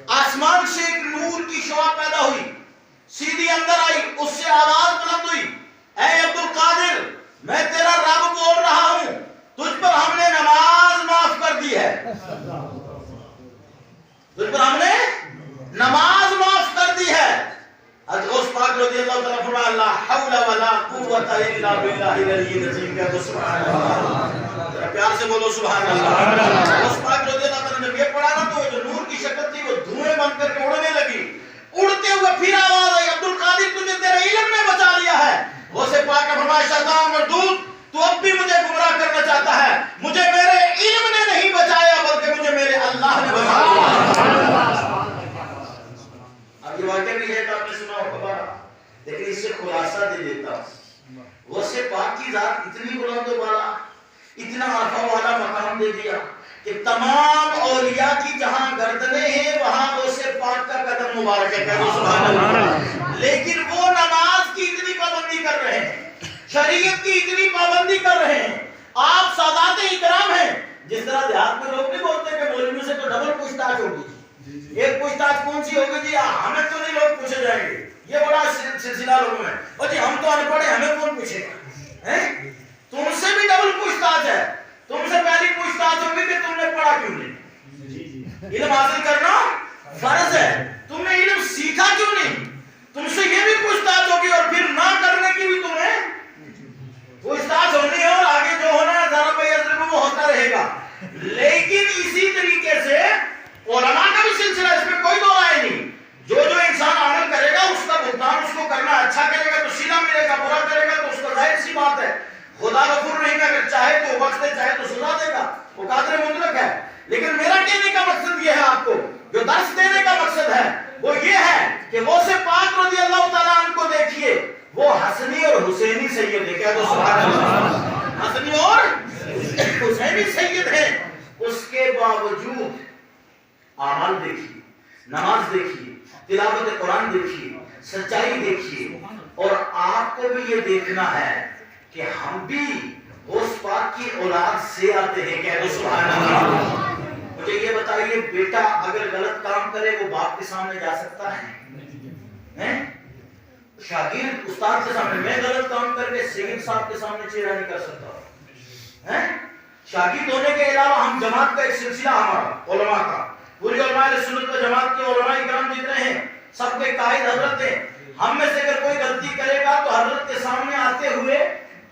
آسمان سے ایک نور کی شعاع پیدا ہوئی، سیدھی اندر آئی، اس سے آواز بلند ہوئی، اے عبد القادر میں تیرا رب بول رہا ہوں، تجھ پر ہم نے نماز معاف کر دی ہے، تجھ پر ہم نے نماز معاف کر دی ہے۔ حضرت غوث پاک رضی اللہ تعالیٰ فرمایا لا حول ولا قوت الا باللہ العلی العظیم، کہہ دو سبحان اللہ، پیار سے بولو سبحان اللہ۔ غوث پاک رضی اللہ تعالیٰ نے جب یہ پڑھا نا تو جو نور کی شکل تھی وہ دھوئیں بن کر کے اڑنے لگی، اڑتے ہوئے پھر آواز آئی عبد القادر تجھے تیرے علم نے بچا لیا ہے۔ غوث پاک نے فرمایا شیطان مردود تو اب بھی مجھے گمراہ کرنا چاہتا ہے، مجھے میرے علم نے نہیں بچایا بلکہ مجھے میرے اللہ نے بچایا۔ اب یہ واقعہ بھی ہے کہ آپ نے سنا ہوگا، لیکن اس سے خلاصہ دے دیتا ہوں۔ غوث پاک کی ذات اتنی بلند و بالا، اتنا عرفہ والا مقام دے دیا کہ تمام اولیاء کی جہاں گردنیں ہیں وہاں غوث پاک کا قدم مبارک ہے، کہو سبحان اللہ۔ لیکن وہ نماز کی اتنی پابندی کر رہے ہیں، شریعت کی اتنی پابندی کر رہے ہیں، آپ سادات اکرام ہیں۔ جس طرح دیہات میں لوگ نہیں بولتے کہ مولوی سے تو ڈبل پوچھ تاچھ ہوگی، ایک پوچھ تاچھ کون سی ہوگی جی، ہمیں تو نہیں لوگ پوچھے جائیں گے، یہ بڑا سلسلہ لوگوں میں، اور جی ہم تو ان پڑھے ہمیں کون پوچھے گا، تم سے بھی ڈبل پوچھ تاچھ ہے، تم سے پہلی پوچھ تاچھ ہوگی کہ تم نے پڑھا کیوں نہیں، علم حاصل کرنا فرض ہے، تم نے علم سیکھا کیوں نہیں، تم سے یہ بھی پوچھ تاچھ ہوگی، اور پھر نہ کرنے کی بھی تمہیں پوچھ تاچھ ہونی ہے، اور آگے جو ہونا ہے ذرا پہ وہ ہوتا رہے گا۔ لیکن اسی طریقے سے علماء کا بھی سلسلہ، اس میں کوئی دو رائے نہیں، جو انسان عمل کرے گا اس کا بھگتان اس کو کرنا، اچھا کرے گا تو سیدھا ملے گا، برا کرے گا تو اس کا ظاہر سی بات ہے، خدا غفور رحیم اگر چاہے تو بخش دے، چاہے تو سزا دے گا، وہ قادر مطلق ہے۔ لیکن میرا کہنے کا مقصد یہ ہے، آپ کو جو درس دینے کا مقصد ہے وہ یہ ہے کہ غوث پاک رضی اللہ تعالیٰ عنہ کو دیکھیے، وہ حسنی اور حسینی سید ہے، کہہ دو سبحان اللہ، حسنی اور حسینی سید ہے، اس کے باوجود اعمال دیکھیے، نماز دیکھیے، تلاوت قرآن دیکھیے، سچائی دیکھیے، اور آپ کو بھی یہ دیکھنا ہے کہ ہم بھی غوث پاک کی اولاد سے آتے ہیں، کہہ دو سبحان اللہ۔ مجھے یہ بتائیے بیٹا اگر غلط کام کرے وہ باپ کے سامنے جا سکتا ہے؟ شاگرد استاد کے سامنے، میں غلط کام کر کے سید صاحب کے سامنے چہرہ نہیں کر سکتا، شاگرد ہونے کے علاوہ ہم جماعت کا ایک سلسلہ ہمارا علماء کا، پوری علماء سنت و جماعت کے علماء کرام جتنے ہیں سب کے قائد حضرت ہیں، ہم میں سے اگر کوئی غلطی کرے گا تو حضرت کے سامنے آتے ہوئے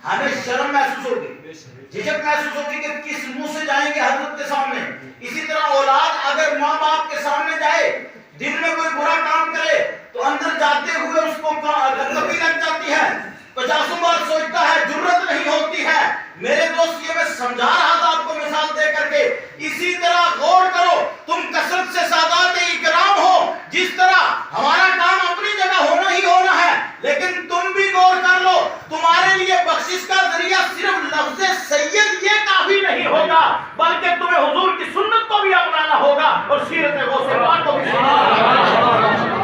ہمیں شرم محسوس ہوگی، جھجک محسوس ہوگی کہ کس منہ سے جائیں گے حضرت کے سامنے۔ اسی طرح اولاد اگر ماں باپ کے سامنے جائے، دن میں کوئی برا کام کرے تو اندر جاتے ہوئے اس کو کبھی لگ جاتی ہے، 50 بار سوچتا ہے، جرت نہیں ہوتی ہے۔ میرے دوست یہ میں سمجھا رہا تھا آپ کو مثال دے کر کے، اسی طرح غور کرو، تم کثرت سے سادات اکرام ہو، جس طرح ہمارا کام اپنی جگہ ہونا ہی ہونا ہے، لیکن تم بھی غور کر لو، تمہارے لیے بخشش کا ذریعہ صرف لفظ سید یہ کافی نہیں ہوگا، بلکہ تمہیں حضور کی سنت کو بھی اپنانا ہوگا اور سیرت غوث پاک کو بھی سننا ہوگا۔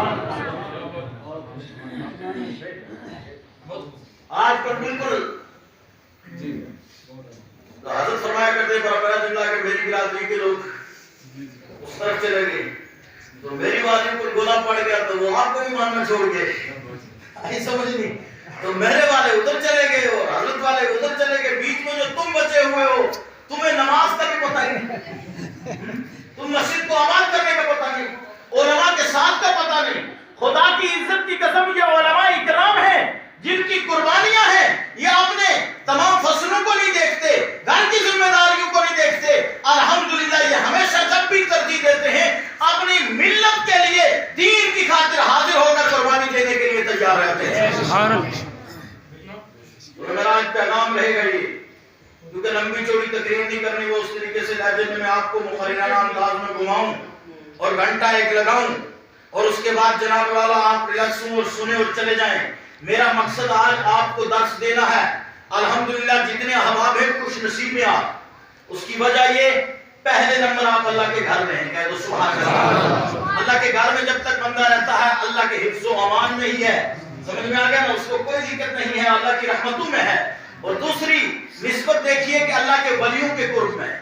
آج پر بالکل حضرت فرمایا کرتے برابر جملہ کہ میری برادری کے لوگ اس طرف چلے گئے تو میری والے کو گولا پڑ گیا تو وہ آپ کو بھی ماننا چھوڑ گئے، نہیں سمجھ نہیں، تو میرے والے ادھر چلے گئے اور حضرت والے ادھر چلے گئے، بیچ میں جو تم بچے ہوئے ہو، تمہیں نماز کا بھی پتہ نہیں، تم مسجد کو آباد کرنے کا پتہ نہیں، علماء کے ساتھ کا پتہ نہیں۔ خدا کی عزت کی قسم یہ علماء اکرام ہیں جن کی قربانیاں ہیں، یہ اپنے تمام فصلوں کو نہیں دیکھتے، گھر کی ذمہ داریوں کو نہیں دیکھتے، الحمدللہ یہ ہمیشہ جب بھی ترجیح دیتے ہیں اپنی ملت کے لیے، دین کی خاطر حاضر ہو کر قربانی دینے کے لیے تیار رہتے ہیں۔ تو میرا آج پیغام رہے گا یہ، کیونکہ لمبی چوڑی تقریر نہیں کرنی، وہ اس طریقے سے لہجے میں آپ کو مخررانہ انداز میں گھماؤں اور گھنٹہ ایک لگاؤں اور اس کے بعد جناب والا آپ ریلیکس ہوں اور سنیں اور چلے جائیں۔ میرا مقصد آج آپ کو درس دینا ہے۔ الحمدللہ جتنے احباب ہیں خوش نصیب میں آپ، اس کی وجہ یہ پہلے نمبر آپ اللہ کے گھر میں ہیں، کہہ دو سبحان اللہ۔ اللہ کے گھر میں جب تک بندہ رہتا ہے اللہ کے حفظ و امان میں ہی ہے، سمجھ میں آ گیا نا، اس کو کوئی دقت نہیں ہے، اللہ کی رحمتوں میں ہے۔ اور دوسری نسبت دیکھیے کہ اللہ کے ولیوں کے قرب میں